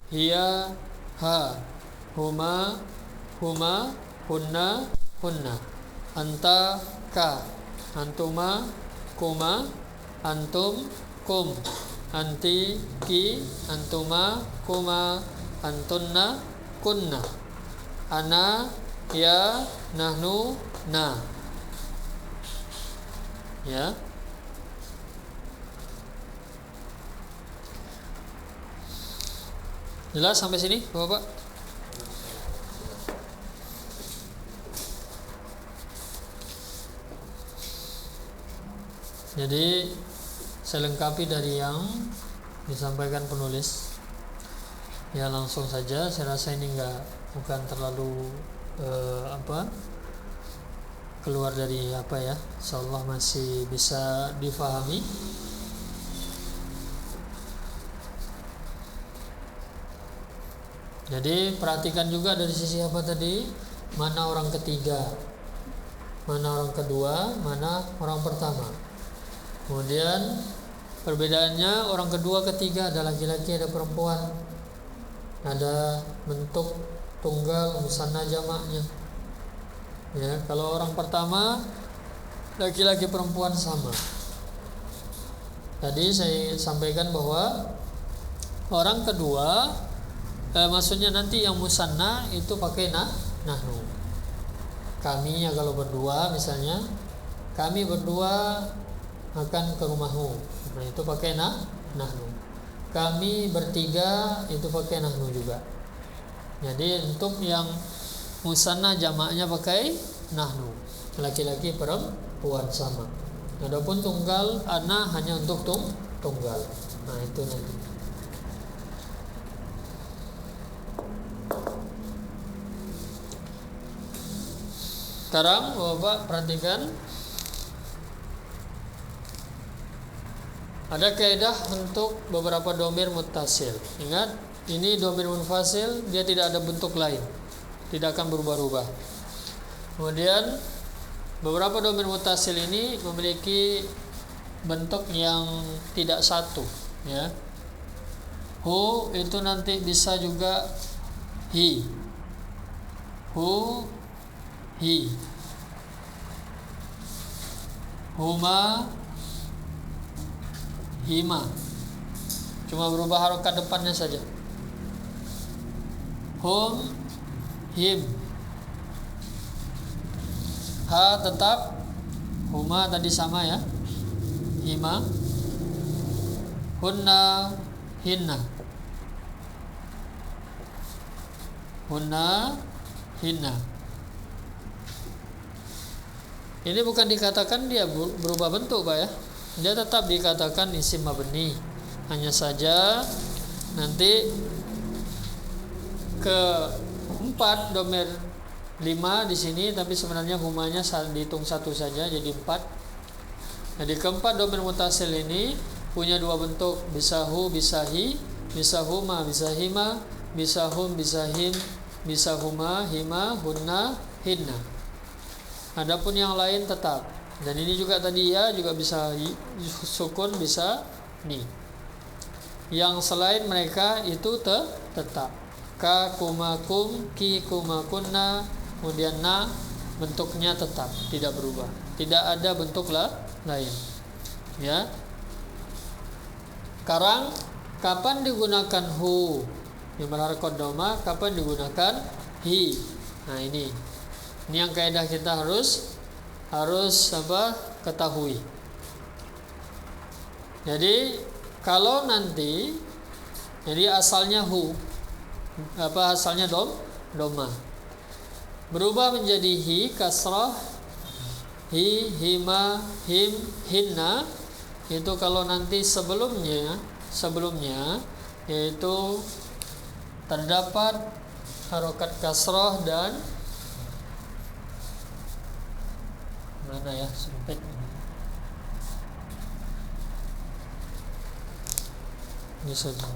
hiya, ha, huma, huma, hunna, hunna, anta, ka, antuma, kuma, antum, kum, anti, ki, antuma, kuma, antunna, kunna, ana, ya, nahnu, na. Ya. Jelas sampai sini, Bapak? Jadi saya lengkapi dari yang disampaikan penulis. Ya langsung saja. Saya rasa ini bukan terlalu keluar dari insyaallah masih bisa difahami. Jadi perhatikan juga dari sisi apa tadi, mana orang ketiga, mana orang kedua, mana orang pertama. Kemudian perbedaannya, orang kedua ketiga ada laki-laki, ada perempuan, ada bentuk tunggal, musanna jamaknya. Ya, kalau orang pertama laki-laki perempuan sama. Tadi saya sampaikan bahwa orang kedua maksudnya nanti yang musanna itu pakai nahnu. Kami ya kalau berdua misalnya, kami berdua akan ke rumahmu. Nah, itu pakai nahnu. Kami bertiga itu pakai nahnu juga. Jadi untuk yang musanna jamaknya pakai nahnu. Laki-laki perempuan sama. Adapun tunggal ana hanya untuk tunggal. Nah, itu nanti. Sekarang Bapak perhatikan, ada kaidah untuk beberapa dhamir muttasil. Ingat, ini dhamir munfasil, dia tidak ada bentuk lain, tidak akan berubah-ubah. Kemudian beberapa dhamir muttasil ini memiliki bentuk yang tidak satu, ya. Hu itu nanti bisa juga hi. Hu, hi. Huma, hima. Cuma berubah harokat depannya saja. Hum, him. Ha tetap, huma tadi sama ya. Hima. Hunna, hinna. Hunna, hinna. Ini bukan dikatakan dia berubah bentuk, Pak ya. Dia tetap dikatakan isim mabni. Hanya saja nanti keempat dhamir 5 di sini, tapi sebenarnya humanya dihitung satu saja jadi 4. Jadi keempat dhamir muttasil ini punya dua bentuk, bisa hu, bisa hi, bisa huma, bisa hima, bisa hum, bisa him, bisa huma, hima, hunna, hinna. Adapun yang lain tetap. Dan ini juga tadi ya juga bisa sukun, bisa ni. Yang selain mereka itu tetap. Ka, kuma, kum, ki, kuma, kunna, kemudian na, bentuknya tetap, tidak berubah. Tidak ada bentuk lain. Ya. Sekarang kapan digunakan hu? Yang berharakat dhamma, kapan digunakan hi? Nah, ini yang kaidah kita harus ketahui. Jadi kalau nanti, jadi asalnya hu, asalnya dhamma, berubah menjadi hi, kasrah, hi, hima, him, hinna. Itu kalau nanti sebelumnya yaitu terdapat harokat kasrah dan mana ya, sempit ini saja.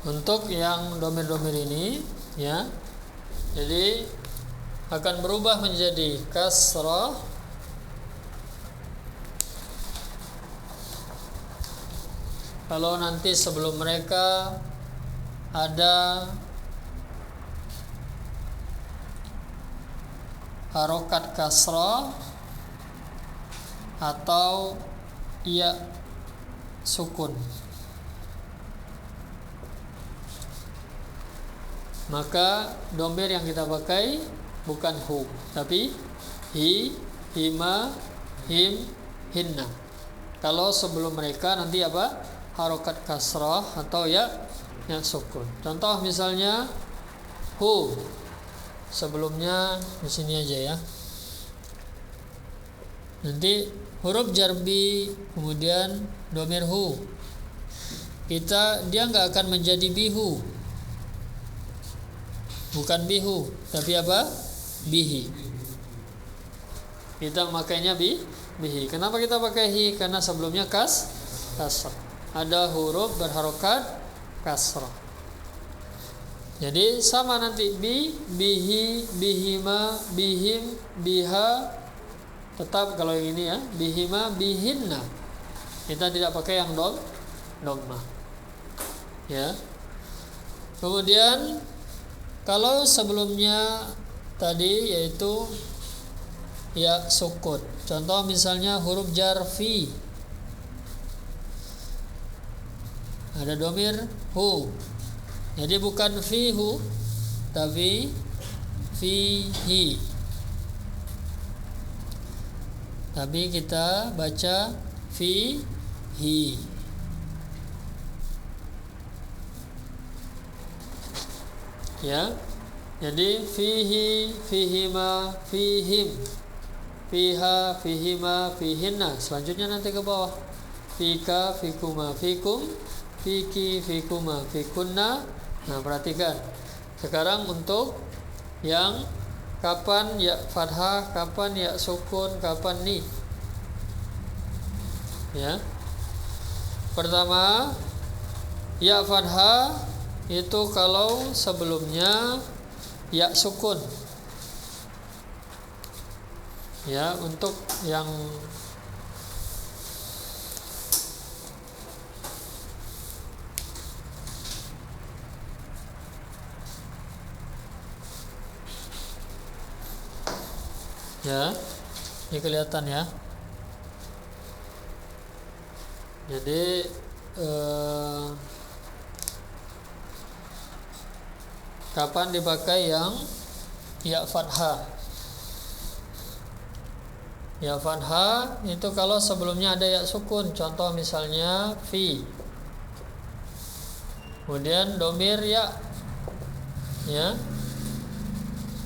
Untuk yang dhamir-dhamir ini ya, jadi akan berubah menjadi kasrah kalau nanti sebelum mereka ada harokat kasrah atau ya sukun, maka domir yang kita pakai bukan hu, tapi hi, hima, him, hinna. Kalau sebelum mereka nanti apa? Harokat kasrah atau ya sukun. Contoh misalnya hu, sebelumnya di sini aja ya. Nanti huruf jarbi kemudian domir hu. Dia nggak akan menjadi bihu. Bukan bihu, tapi apa? Bihi. Kita makainya bihi. Kenapa kita pakai hi? Karena sebelumnya kasrah. Ada huruf berharokat kasrah. Jadi sama nanti bihi, bihima, bihim, biha. Tetap kalau yang ini ya, bihima, bihinna. Kita tidak pakai yang dhammah. Ya. Kemudian kalau sebelumnya tadi yaitu ya sukun. Contoh misalnya huruf jar fi. Ada domir hu. Jadi bukan fihu tapi fihi. Tapi kita baca fihi. Ya. Jadi fihi, fihima, fihim, fiha, fihima, fihinna. Selanjutnya nanti ke bawah. Fika, fikuma, fikum, fiki, fikuma, fikunna. Nah, perhatikan. Sekarang untuk yang kapan ya fathah, kapan ya sukun, kapan ni. Ya. Pertama, ya fathah itu kalau sebelumnya ya sukun. Ya, untuk yang ya, ini kelihatan ya. Jadi kapan dipakai yang ya fathah? Ya fathah itu kalau sebelumnya ada ya sukun. Contoh misalnya fi. Kemudian domir ya. Ya.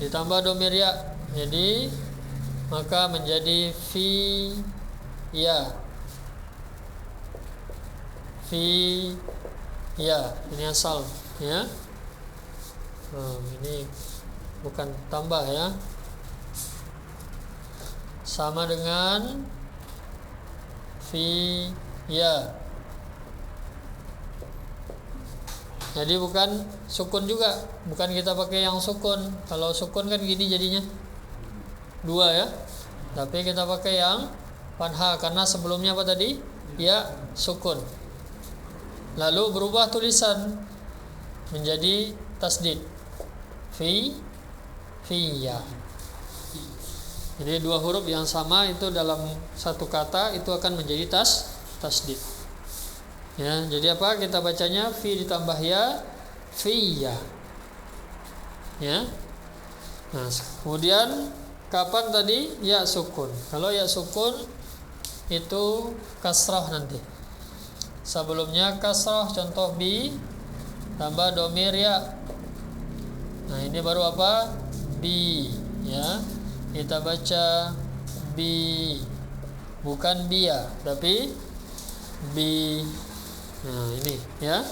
Ditambah domir ya. Jadi maka menjadi fi ya. Fi ya. Ini asal ya. Ini bukan tambah ya. Sama dengan fi ya. Jadi bukan sukun juga. Bukan kita pakai yang sukun. Kalau sukun kan gini jadinya dua ya. Tapi kita pakai yang fathah karena sebelumnya apa tadi? Ya sukun. Lalu berubah tulisan menjadi tasdid. Fiya. Jadi dua huruf yang sama itu dalam satu kata itu akan menjadi tasdid. Ya, jadi apa? Kita bacanya fi ditambah ya, fiya. Ya. Nah, kemudian kapan tadi ya sukun? Kalau ya sukun itu kasrah nanti. Sebelumnya kasrah, contoh bi tambah domir ya. Nah, ini baru apa? Bi, ya. Kita baca bi, bukan bia, tapi bi. Nah, ini ya.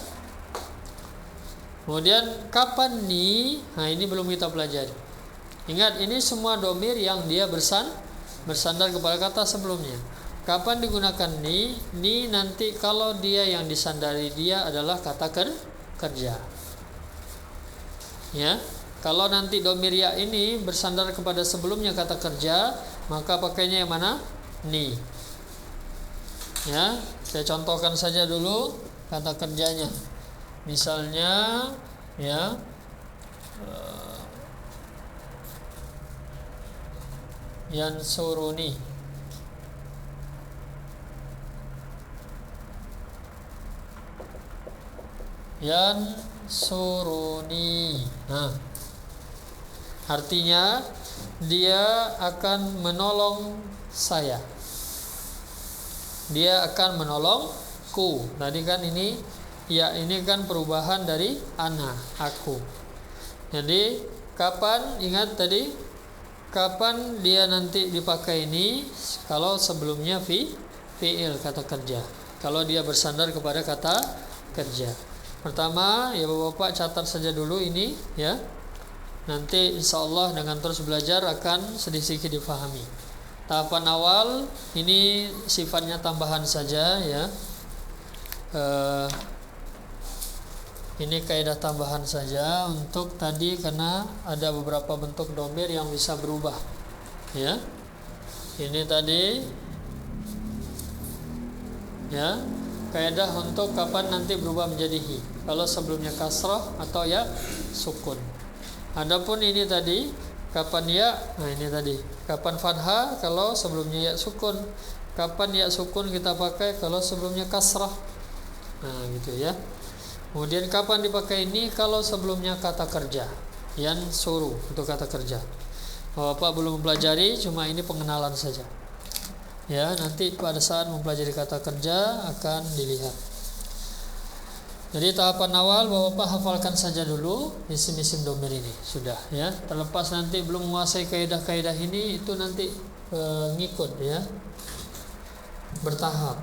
Kemudian kapan ni? Nah, ini belum kita pelajari. Ingat, ini semua domir yang dia bersandar kepada kata sebelumnya. Kapan digunakan ni? Ni nanti kalau dia yang disandari dia adalah kata kerja. Ya. Kalau nanti domir ya ini bersandar kepada sebelumnya kata kerja, maka pakainya yang mana? Ni. Ya, saya contohkan saja dulu. kata kerjanya. Misalnya ya yansuruni. Yansuruni. Nah, artinya dia akan menolong saya. Dia akan menolongku. Tadi kan ini ya, ini kan perubahan dari ana, aku. Jadi kapan, ingat tadi, kapan dia nanti dipakai ini? Kalau sebelumnya fi'il, kata kerja. Kalau dia bersandar kepada kata kerja. Pertama, ya Bapak catat saja dulu ini ya. Nanti insya Allah dengan terus belajar akan sedikit difahami. Tahapan awal ini sifatnya tambahan saja ya. Ini kaidah tambahan saja untuk tadi, karena ada beberapa bentuk dhamir yang bisa berubah ya. Ini tadi ya, kaidah untuk kapan nanti berubah menjadi hi. Kalau sebelumnya kasrah atau ya sukun. Adapun ini tadi kapan ya, nah ini tadi kapan fathah kalau sebelumnya ya sukun. Kapan ya sukun kita pakai kalau sebelumnya kasrah. Nah gitu ya. Kemudian kapan dipakai ini kalau sebelumnya kata kerja. Yansuru untuk kata kerja. Bapak belum mempelajari, cuma ini pengenalan saja. Ya, nanti pada saat mempelajari kata kerja akan dilihat. Jadi tahapan awal Bapak hafalkan saja dulu isim-isim dhamir ini sudah ya. Terlepas nanti belum menguasai kaidah-kaidah ini, itu nanti ngikut ya, bertahap.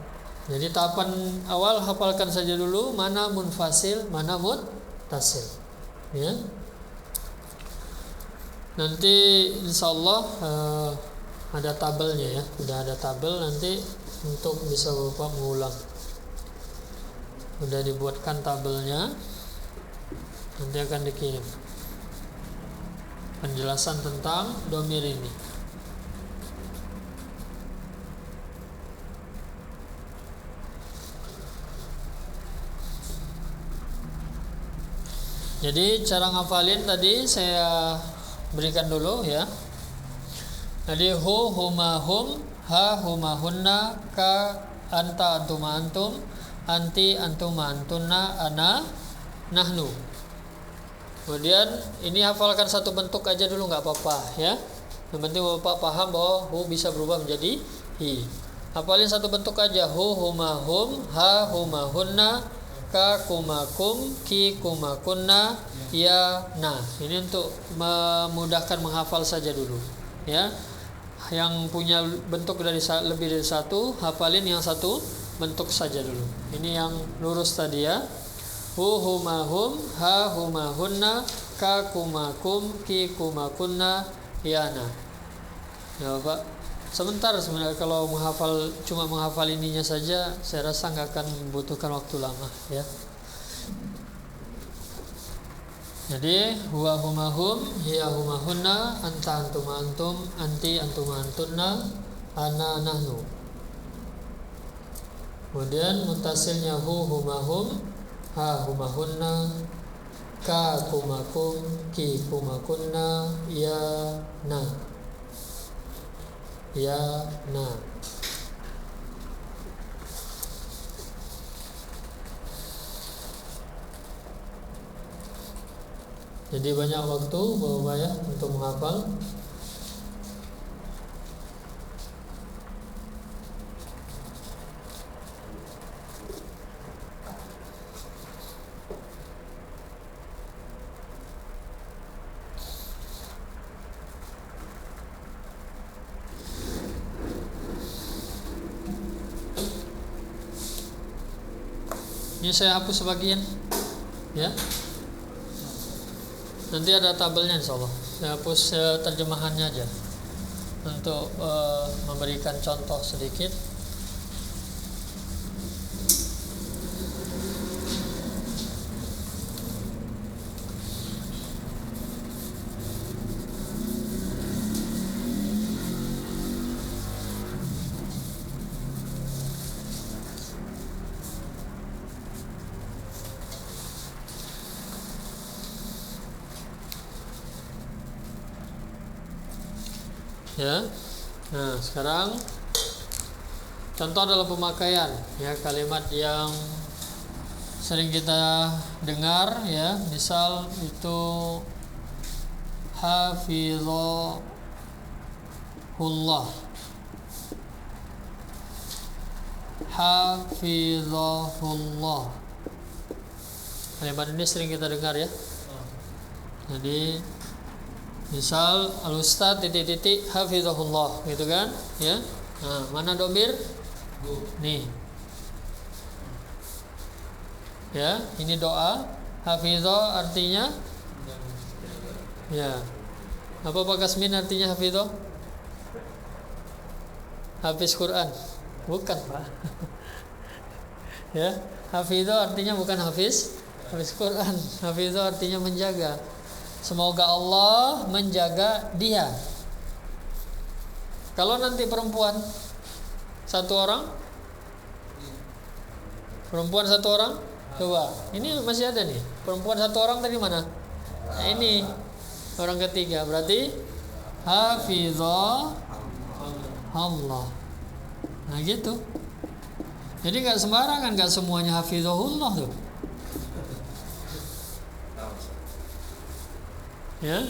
Jadi tahapan awal hafalkan saja dulu mana munfasil, mana muttasil ya. Nanti insyaallah ada tabelnya ya, sudah ada tabel nanti untuk bisa Bapak mengulang. Sudah dibuatkan tabelnya, nanti akan dikirim penjelasan tentang dhamir ini. Jadi cara ngafalin tadi saya berikan dulu ya. Jadi hu, huma, hum, ha, huma, hunna, ka, anta, antuma, antum, anti, antuma, antunna, ana, nahnu. Kemudian ini hafalkan satu bentuk aja dulu, nggak apa-apa ya. Yang penting Bapak paham bahwa hu bisa berubah menjadi hi. Hafalin satu bentuk aja. Hu, huma, hum, ha, huma, hunna, ka, kuma, kum, ki, kuma, kunna, ya, na. Ini untuk memudahkan menghafal saja dulu ya. Yang punya bentuk dari lebih dari satu, hafalin yang satu bentuk saja dulu. Ini yang lurus tadi ya. Hu, huma, hum, ha, huma, hunna, ka, kuma, kum, ki, kuma, kunna, ya, na. Ya Bapak, sebentar sebenarnya kalau cuma menghafal ininya saja, saya rasa nggak akan membutuhkan waktu lama ya. Jadi huwa huma hum, hiya huma hunna, anta antuma antum, anti antuma antunna, ana nahnu. Kemudian mutasilnya hu huma hum, ha huma hunna, ka kuma kum, ki kuma kunna, ya na. Ya na. Jadi banyak waktu Bapak ya untuk menghafal. Ini saya hapus sebagian ya. Nanti ada tabelnya insyaallah. Saya hapus terjemahannya aja untuk memberikan contoh sedikit. Ya. Nah, sekarang contoh dalam pemakaian, ya, kalimat yang sering kita dengar, ya, misal itu hafizahullah. Hafizahullah. Kalimat ini sering kita dengar, ya. Jadi misal al-ustaz titik-titik hafizahullah, gitu kan, ya. Nah, mana domir? Nih. Ya, ini doa. Hafizah artinya, ya. Apa Pak Kasmin artinya hafizah? Hafiz Quran. Bukan, Pak. Ya, hafizah artinya bukan hafiz Quran. Hafizah artinya menjaga. Semoga Allah menjaga dia. Kalau nanti perempuan satu orang, coba. Ini masih ada nih. Perempuan satu orang tadi mana? Nah, ini orang ketiga. Berarti hafizah Allah. Nah, gitu. Jadi nggak sembarangan, nggak semuanya hafizahullah tuh. Ya.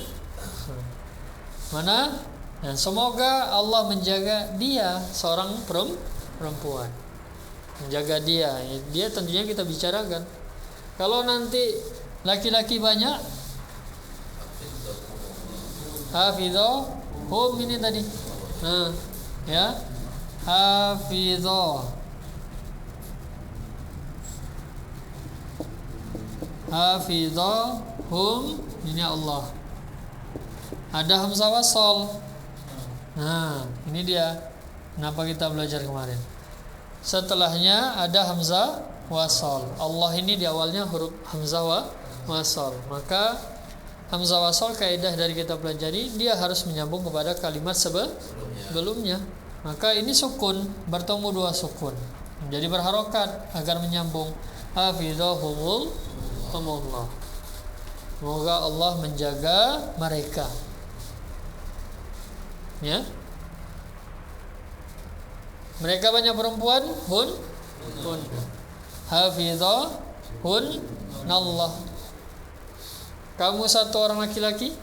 Mana? Dan semoga Allah menjaga dia, seorang perempuan. Menjaga dia. Dia tentunya kita bicarakan. Kalau nanti laki-laki banyak, hafizahum ini tadi. Nah, ya. Hafizahum ini Allah. Ada hamzah wasal. Nah, ini dia. Kenapa kita belajar kemarin? Setelahnya ada hamzah wasal. Allah ini di awalnya huruf hamzah wasal. Maka hamzah wasal kaidah dari kita pelajari, dia harus menyambung kepada kalimat sebelumnya. Maka ini sukun, bertemu dua sukun. Jadi berharokat agar menyambung. Hafizahumullah. Semoga Allah menjaga mereka. Ya. Mereka banyak perempuan, hun. Hafizahunallah. Kamu satu orang laki-laki?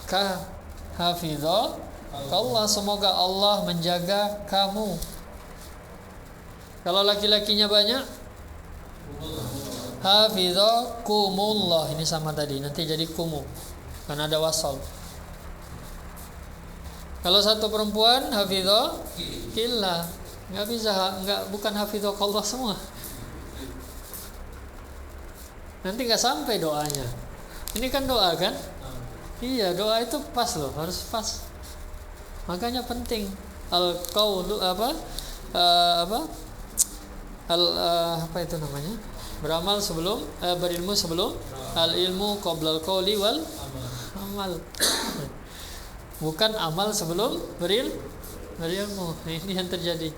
Ka. Hafizah Allah, semoga Allah menjaga kamu. Kalau laki-lakinya banyak, hafizakumullah. Ini sama tadi, nanti jadi kumu karena ada wasal. Kalau satu perempuan, hafizakillah. Enggak bisa, bukan hafizakallah semua. Nanti enggak sampai doanya. Ini kan doa kan? Iya, doa itu pas loh, harus pas. Makanya penting al-qaulu apa itu namanya? Beramal sebelum berilmu sebelum al-ilmu qabla al-qauli wal amal. Bukan amal sebelum berilmu. Ini yang terjadi.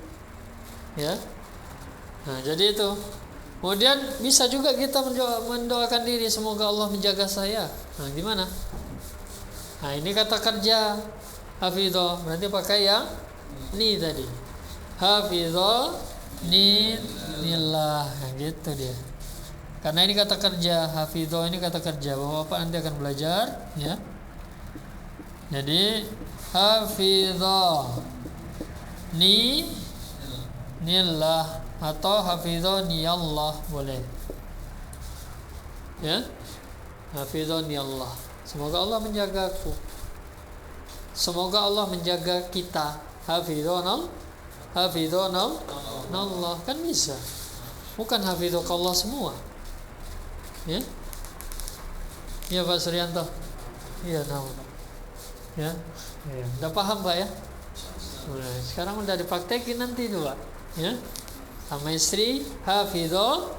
Ya. Nah, jadi itu. Kemudian bisa juga kita mendoakan diri, semoga Allah menjaga saya. Nah, gimana? Nah, ini kata kerja. Hafizah, berarti pakai yang ni tadi. Hafizah nillah, nah, gitu dia. Karena ini kata kerja, hafizah ini kata kerja. Bapak nanti akan belajar, ya. Jadi hafizah nillah atau hafizah niyallah boleh. Ya. Hafizah niyallah. Semoga Allah menjagaku. Semoga Allah menjaga kita. Hafizahullah kan bisa. Bukan hafizahullah semua. Ya. Iya Pak Suryanto. Iya tahu. Ya. Ya. Udah paham Pak ya? Nah, sekarang udah dipraktekin nanti tuh Pak. Ya. Sama istri hafizahillah.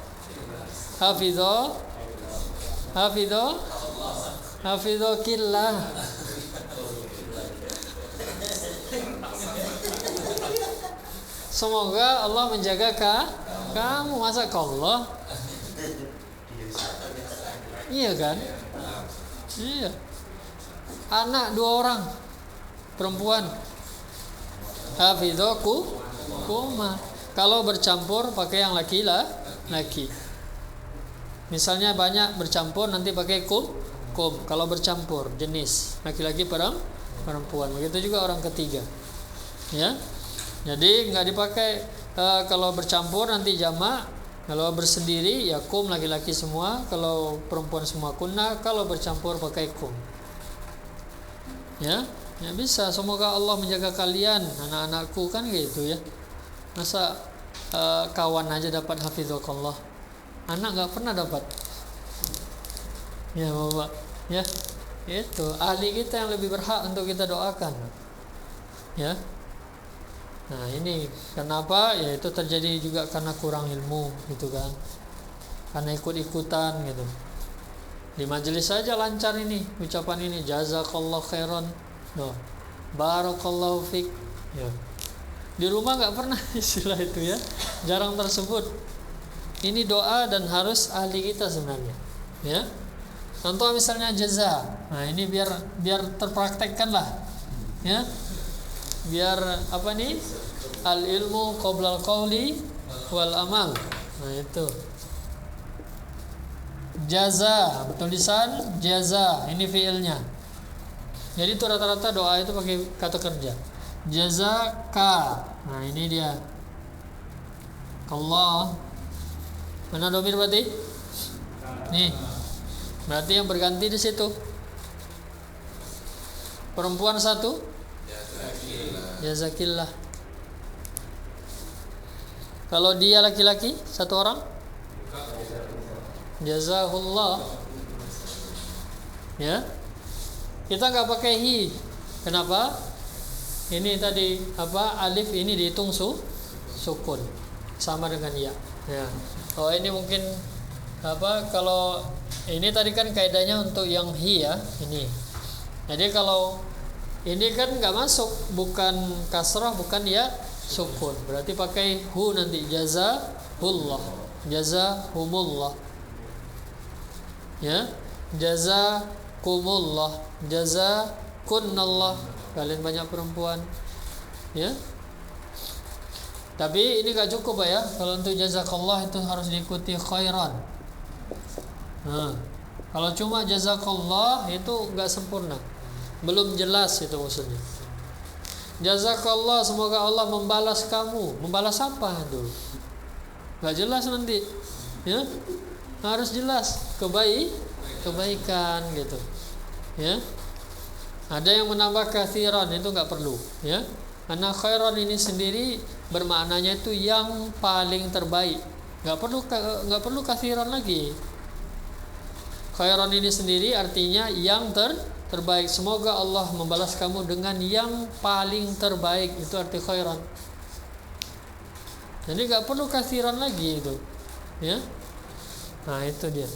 Semoga Allah menjaga kamu. Masa Allah? Iya kan? Iya. Anak 2 orang. perempuan. Hafidhokuma. Kalau bercampur pakai yang laki. Misalnya banyak bercampur nanti pakai kum. Kalau bercampur jenis laki-laki perempuan. Begitu juga orang ketiga. Ya. Jadi enggak dipakai kalau bercampur nanti jamak. Kalau bersendiri ya kum laki-laki semua, kalau perempuan semua kunna, kalau bercampur pakai kum. Ya. Ya bisa, semoga Allah menjaga kalian anak-anakku kan gitu ya. Masa kawan aja dapat hafizakallah, anak nggak pernah dapat. Ya Bapak, ya itu ahli kita yang lebih berhak untuk kita doakan. Ya. Nah ini kenapa? Ya itu terjadi juga karena kurang ilmu gitu kan, karena ikut-ikutan gitu. Di majelis saja lancar ini ucapan ini, jazakallah khairan, barakallahu fik. Ya. Di rumah nggak pernah istilah itu ya, jarang tersebut. Ini doa dan harus ahli kita sebenarnya. Ya. Contoh misalnya jaza. Nah ini biar terpraktekkan lah. Ya. Biar apa nih? Al ilmu qabla al qawli wal amal. Nah itu. Jaza, tulisan jaza, ini fiilnya. Jadi itu rata-rata doa itu pakai kata kerja. Jazaka. Nah ini dia. Allah. Mana domir berarti? Nih. Berarti yang berganti di situ. Perempuan satu. Jazakillah. Kalau dia laki-laki satu orang. Jazahullah. Ya. Kita enggak pakai hi. Kenapa? Ini tadi apa? Alif ini dihitung sukun. Sama dengan ya. Ya. Oh ini mungkin apa? Kalau ini tadi kan kaidahnya untuk yang hi ya, ini. Jadi kalau ini kan enggak masuk, bukan kasrah, bukan ya, sukun. Berarti pakai hu nanti, jazahullah. Jazahumullah. Ya. Jazakumullah. Jazakunnallah. Kalian banyak perempuan. Ya. Tapi ini gak cukup Pak ya. Kalau untuk jazakallah itu harus diikuti khairan. Nah, kalau cuma jazakallah itu gak sempurna. Belum jelas itu maksudnya. Jazakallah, semoga Allah membalas kamu. Membalas apa tuh? Gak jelas nanti. Ya. Harus jelas kebaikan gitu. Ya. Ada yang menambah kathiran, itu enggak perlu, ya. Karena khairan ini sendiri bermaknanya itu yang paling terbaik. Enggak perlu kathiran lagi. Khairan ini sendiri artinya yang terbaik. Semoga Allah membalas kamu dengan yang paling terbaik, itu arti khairan. Jadi enggak perlu kathiran lagi itu. Ya. Nah, itu dia.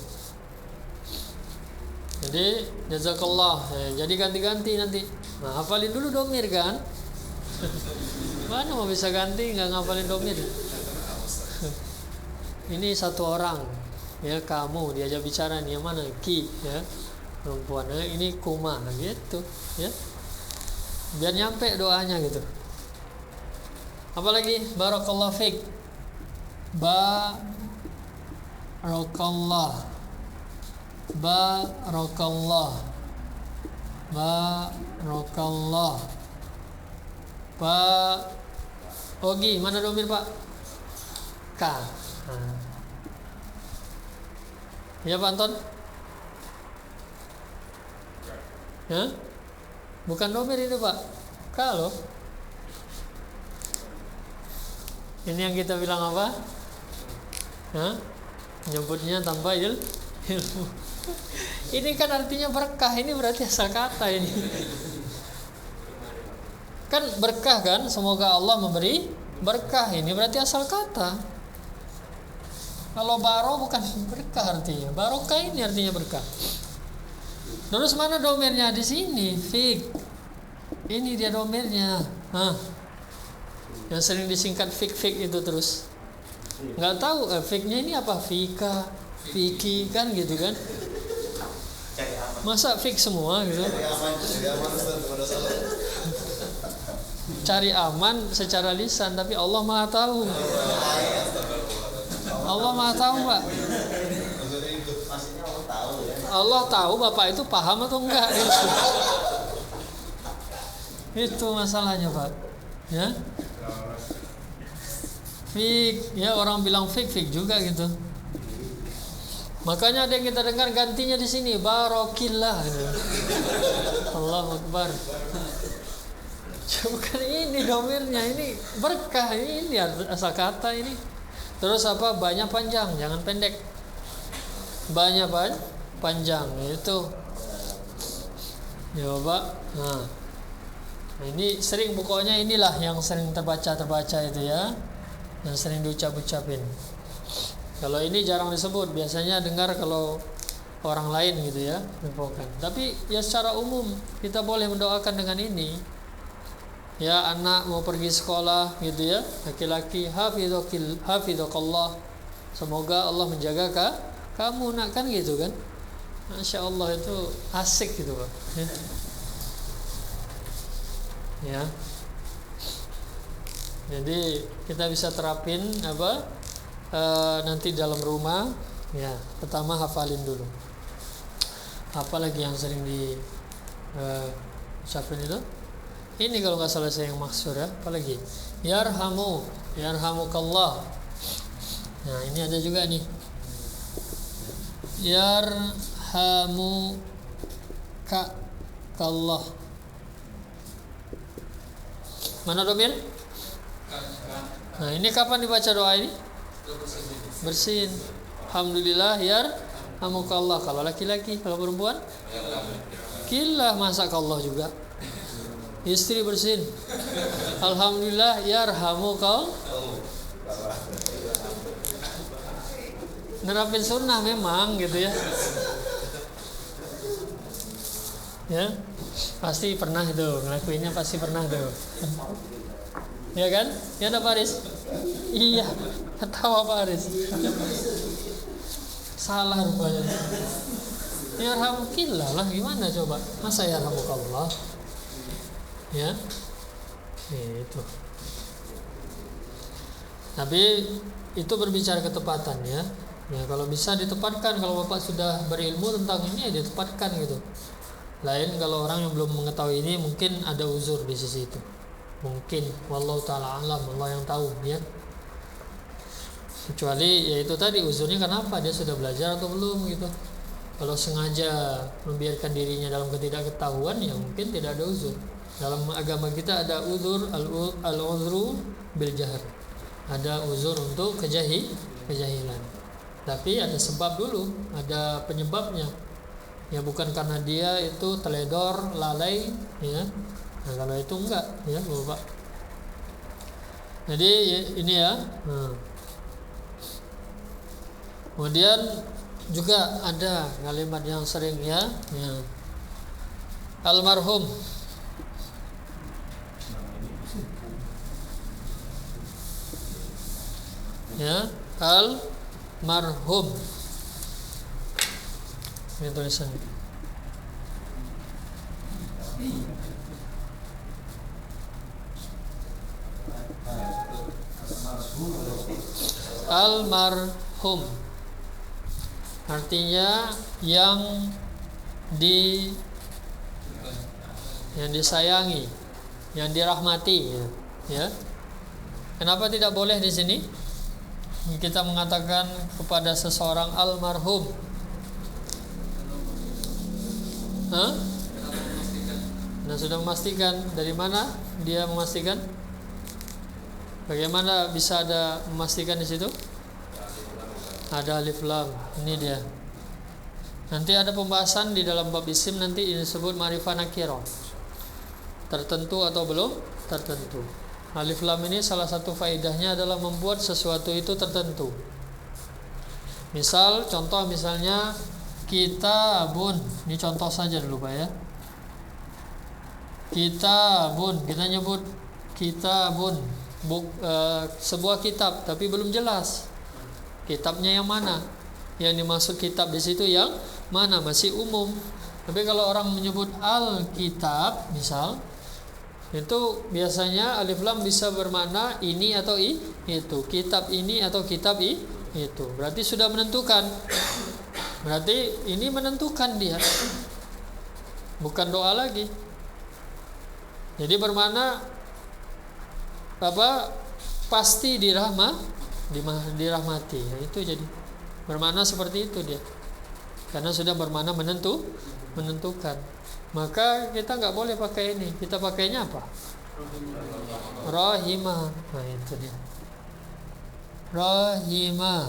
Jadi jazakallah. Jadi ganti-ganti nanti. Nah, hafalin dulu domir kan. Mana mau bisa ganti nggak ngafalin domir. Ini satu orang. Ya kamu diajak bicara nih, yang mana ki ya. Perempuan. Ini kuma gitu ya. Biar nyampe doanya gitu. Apalagi barakallahu fik. Barakallah. Barakallah. Pak Ogi, mana domir Pak? K. Ya Pak Anton? Ya? Bukan domir itu Pak. K loh. Ini yang kita bilang apa? Nyebutnya tanpa ilmu. Ini kan artinya berkah, ini berarti asal kata ini. Kan berkah kan, semoga Allah memberi berkah, ini berarti asal kata. Kalau baro bukan berkah artinya, barokah ini artinya berkah. Terus mana domirnya di sini? Fik. Ini dia domirnya. Yang sering disingkat fik itu terus. Nggak tahu fiknya ini apa, fika, fiki kan gitu kan. Masa fik semua gitu. cari aman secara lisan, tapi Allah Maha tahu. Allah Maha tahu, Pak. Allah tahu Bapak itu paham atau enggak gitu. Itu masalahnya, Pak. Ya. Fik, ya orang bilang fik juga gitu. Makanya ada yang kita dengar gantinya di sini barokillah gitu. Allahu Akbar. Bukan ini domirnya, ini berkah, ini asal kata ini. Terus apa? Banyak panjang, jangan pendek. Banyak panjang itu. Ya, Pak. Nah, ini sering, pokoknya inilah yang sering terbaca itu ya. Yang sering diucap-ucapin. Kalau ini jarang disebut, biasanya dengar kalau orang lain gitu ya, mendoakan. Tapi ya secara umum kita boleh mendoakan dengan ini. Ya, anak mau pergi sekolah gitu ya, laki-laki, hafidzakallah, semoga Allah menjaga kamu, nak, kan gitu kan. Masya Allah, itu asik gitu, Pak. Ya. Jadi kita bisa terapin nanti dalam rumah. Ya, pertama hafalin dulu. Apalagi yang sering di ucapin itu? Ini kalau nggak salah saya yang maksud ya. Apalagi yarhamukallah. Nah, ini ada juga nih. Yarhamukallah. Mana domir? Nah, ini kapan dibaca doa ini? Bersin. Alhamdulillah yarhamukallah. Kalau laki-laki, kalau perempuan? Killah, masakallah juga. Istri bersin. Alhamdulillah yarhamukallah. Nerapin sunnah memang gitu ya. Ya, pasti pernah tuh ngelakuinnya, pasti pernah tuh. Ya kan? Ya ada Paris. Iya, ketawa Paris. Salah rupanya. Yarhamukillah lah, gimana coba? Masa yarhamukallah? Ya, itu. Tapi itu berbicara ketepatan ya. Ya, kalau bisa ditepatkan, kalau Bapak sudah berilmu tentang ini ya ditepatkan gitu. Lain kalau orang yang belum mengetahui ini mungkin ada uzur di sisi itu. Mungkin wallahu taala alam, Allah yang tahu ya. Kecuali ya itu tadi uzurnya kenapa, dia sudah belajar atau belum gitu. Kalau sengaja membiarkan dirinya dalam ketidaktahuan ya mungkin tidak ada uzur. Dalam agama kita ada uzur, al-uzru bil jahr. Ada uzur untuk kejahilan. Tapi ada sebab dulu, ada penyebabnya. Ya bukan karena dia itu teledor, lalai ya. Nah, kalau itu enggak ya, Bapak. Jadi ini ya. Nah. Kemudian juga ada kalimat yang sering ya. Almarhum. Ya, almarhum. Ini tulisannya. Almarhum artinya yang disayangi, yang dirahmati ya. Kenapa tidak boleh di sini kita mengatakan kepada seseorang almarhum? Nah, sudah memastikan. Dari mana dia memastikan? Bagaimana bisa ada memastikan di situ? Ada alif lam. Ini dia. Nanti ada pembahasan di dalam bab isim, nanti disebut ma'rifah nakirah. Tertentu atau belum tertentu. Alif lam ini salah satu faedahnya adalah membuat sesuatu itu tertentu. Misal, contoh misalnya kitabun. Ini contoh saja dulu Pak ya. Kitabun, kita nyebut kitabun, sebuah kitab, tapi belum jelas kitabnya yang mana. Yang dimaksud kitab di situ yang mana, masih umum. Tapi kalau orang menyebut al-kitab misal, Itu biasanya alif lam bisa bermakna ini atau itu, kitab ini atau kitab itu. Berarti sudah menentukan. Berarti ini menentukan dia. Bukan doa lagi. Jadi bermakna apa? Pasti dirahmati. Ya, itu jadi bermakna seperti itu dia. Karena sudah bermakna menentukan. Maka kita nggak boleh pakai ini. Kita pakainya apa? Rahimah. Nah itu dia. Rahimah.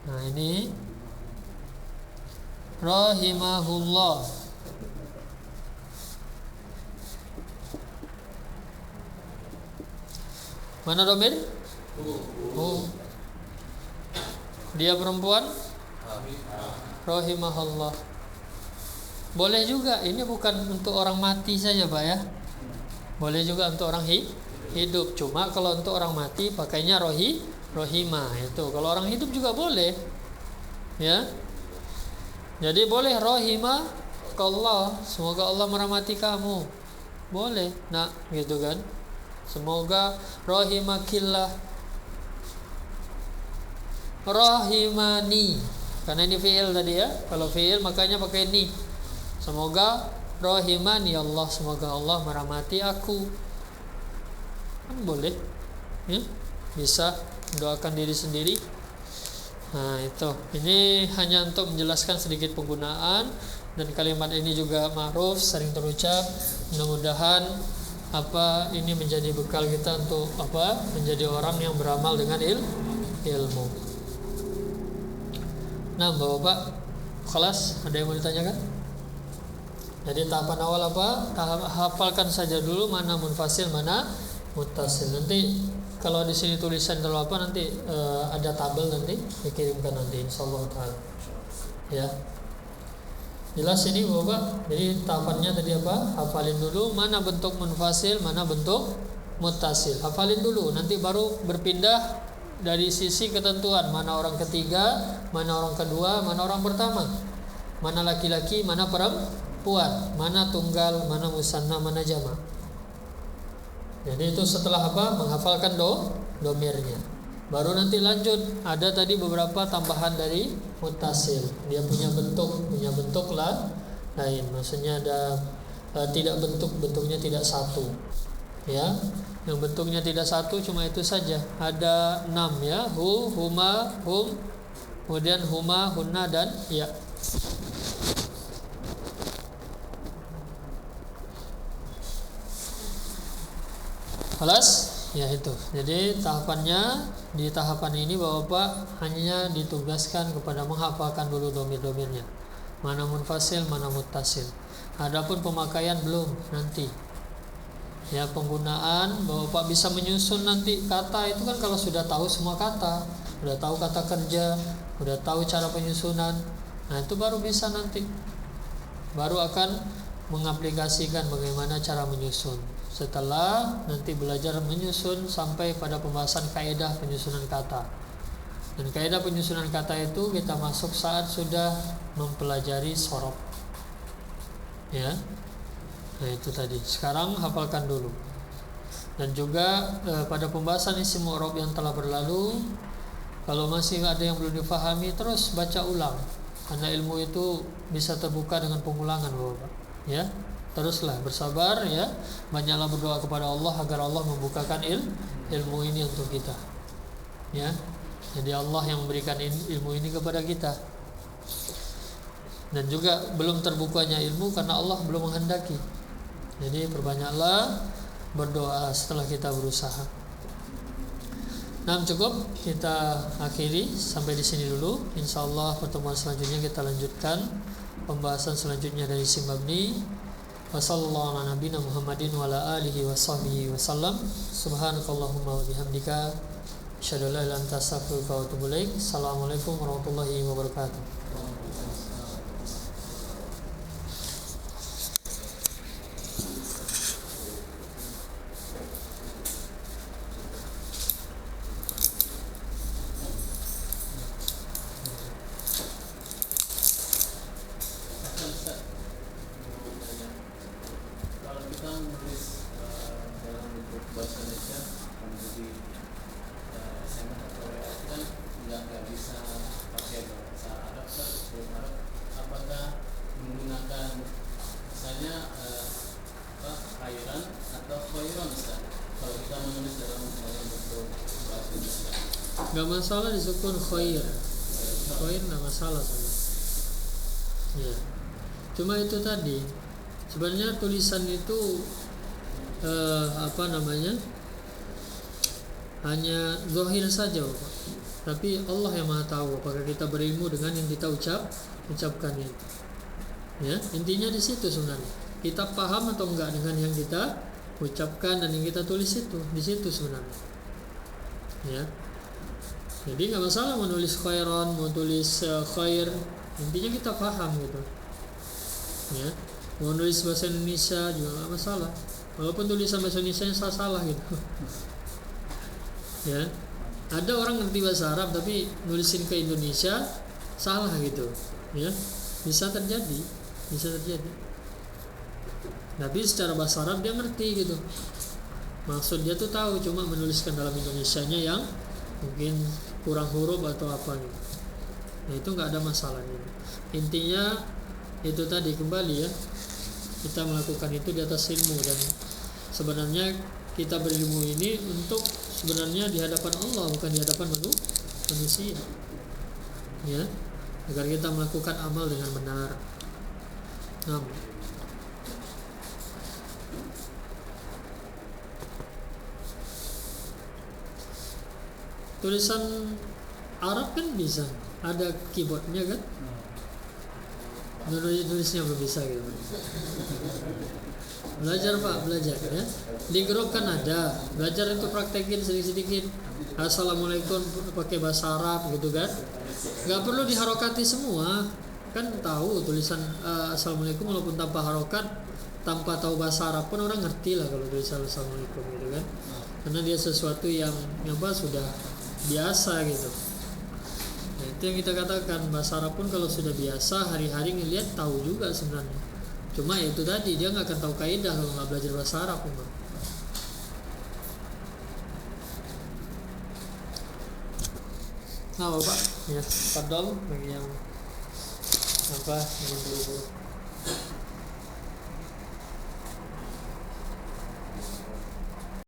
Nah ini rahimahullah. Mana domir? Dia perempuan? Rahimahullah. Boleh juga, ini bukan untuk orang mati saja Pak ya. Boleh juga untuk orang hidup. Cuma kalau untuk orang mati pakainya rohimah itu. Kalau orang hidup juga boleh. Ya. Jadi boleh rohimah Allah, semoga Allah merahmati kamu. Boleh, nak, gitu kan. Semoga rahimakillah. Rahimani. Karena ini fi'il tadi ya. Kalau fi'il makanya pakai ni. Semoga rahimani Allah, semoga Allah merahmati aku. Kan boleh. Ya? Bisa doakan diri sendiri. Nah, itu. Ini hanya untuk menjelaskan sedikit penggunaan, dan kalimat ini juga ma'ruf, sering terucap. Mudah-mudahan ini menjadi bekal kita untuk menjadi orang yang beramal dengan ilmu. Nah, Bapak, kelas ada yang mau ditanyakan? Jadi tahapan awal hafalkan saja dulu mana munfasil, mana muttasil. Nanti kalau di sini tulisan kalau nanti ada tabel, nanti dikirimkan nanti insyaallah taala. Ya. Jelas ini Bapak. Jadi tahapannya tadi hafalin dulu mana bentuk munfasil, mana bentuk muttasil. Hafalin dulu, nanti baru berpindah dari sisi ketentuan, mana orang ketiga, mana orang kedua, mana orang pertama, mana laki-laki, mana perempuan, mana tunggal, mana musanna, mana jama'. Jadi itu setelah menghafalkan domirnya. Baru nanti lanjut, ada tadi beberapa tambahan dari muttasil. Dia punya bentuk lain. Maksudnya ada bentuknya tidak satu. Ya. Yang bentuknya tidak satu cuma itu saja. Ada 6 ya. Hu, huma, hum, kemudian huma, hunna, dan ya. Kelas? Ya itu. Jadi tahapannya, di tahapan ini Bapak hanya ditugaskan kepada menghafalkan dulu domir-domirnya. Mana munfasil, mana muttasil. Adapun pemakaian belum nanti. Ya, penggunaan Bapak bisa menyusun nanti kata itu kan kalau sudah tahu semua kata, sudah tahu kata kerja, sudah tahu cara penyusunan. Nah, itu baru bisa nanti. Baru akan mengaplikasikan bagaimana cara menyusun. Setelah nanti belajar menyusun sampai pada pembahasan kaidah penyusunan kata. Dan kaidah penyusunan kata itu kita masuk saat sudah mempelajari sorof. Ya. Nah, itu tadi. Sekarang hafalkan dulu. Dan juga pada pembahasan isim mu'rab yang telah berlalu, kalau masih ada yang belum difahami, terus baca ulang. Karena ilmu itu bisa terbuka dengan pengulangan, Bapak. Ya. Teruslah bersabar ya, banyaklah berdoa kepada Allah agar Allah membukakan ilmu ini untuk kita. Ya. Jadi Allah yang memberikan ilmu ini kepada kita. Dan juga belum terbukanya ilmu karena Allah belum menghendaki. Jadi perbanyaklah berdoa setelah kita berusaha. Nah, cukup kita akhiri sampai di sini dulu. Insyaallah pertemuan selanjutnya kita lanjutkan pembahasan selanjutnya dari isim mabni. Wassallallahu ala nabiyina Muhammadin wa ala alihi washabbihi wasallam. Subhanakallahumma wa bihamdika asyhadu an la ilaha illa anta astaghfiruka wa atubu ilaik. Assalamualaikum warahmatullahi wabarakatuh. Kalau kita menulis misalnya menjadi SMS atau WA itu kan nggak bisa pakai bahasa Arab atau Arab, apakah menggunakan misalnya khairan atau khairan Ustaz kalau kita menulis dalam bentuk bahasa Indonesia? Nggak masalah disukun khair nggak masalah sama. Ya, cuma itu tadi sebenarnya tulisan itu hanya zahir saja Bapak. Tapi Allah yang Maha tahu apakah kita berilmu dengan yang kita ucapkan itu. Ya, intinya di situ sebenarnya. Kita paham atau enggak dengan yang kita ucapkan dan yang kita tulis itu, di situ sebenarnya. Ya. Jadi nggak masalah menulis khairan, mau tulis khair, intinya kita paham gitu. Ya. Mau nulis bahasa Indonesia juga nggak masalah. Walaupun tulisan bahasa Indonesia salah gitu. Ya. Ada orang ngerti bahasa Arab tapi nulisin ke Indonesia salah gitu. Ya. Bisa terjadi. Tapi secara bahasa Arab dia ngerti gitu. Maksud dia tuh tahu, cuma menuliskan dalam Indonesianya yang mungkin kurang huruf atau apa gitu. Nah itu nggak ada masalah gitu. Intinya itu tadi kembali ya, kita melakukan itu di atas ilmu, dan sebenarnya kita berilmu ini untuk sebenarnya di hadapan Allah, bukan di hadapan manusia. Ya, agar kita melakukan amal dengan benar. Nah, tulisan Arab kan bisa, ada keyboardnya kan? Nulisnya belum bisa gitu. Belajar Pak, belajar ya. Di grup kan ada, belajar itu praktekin sedikit-sedikit. Assalamualaikum pakai bahasa Arab gitu kan? Gak perlu diharokati semua. Kan tahu tulisan Assalamualaikum walaupun tanpa harokat, tanpa tahu bahasa Arab pun orang ngerti lah kalau tulisan Assalamualaikum gitu kan. Karena dia sesuatu yang sudah biasa gitu. Nah, itu yang kita katakan, bahasa Arab pun kalau sudah biasa hari-hari ngelihat tahu juga sebenarnya. Cuma ya itu tadi, dia nggak akan tahu kaidah kalau nggak belajar bahasa Arab memang. Nah Bapak ya, pardon bagi yang ingin buru-buru.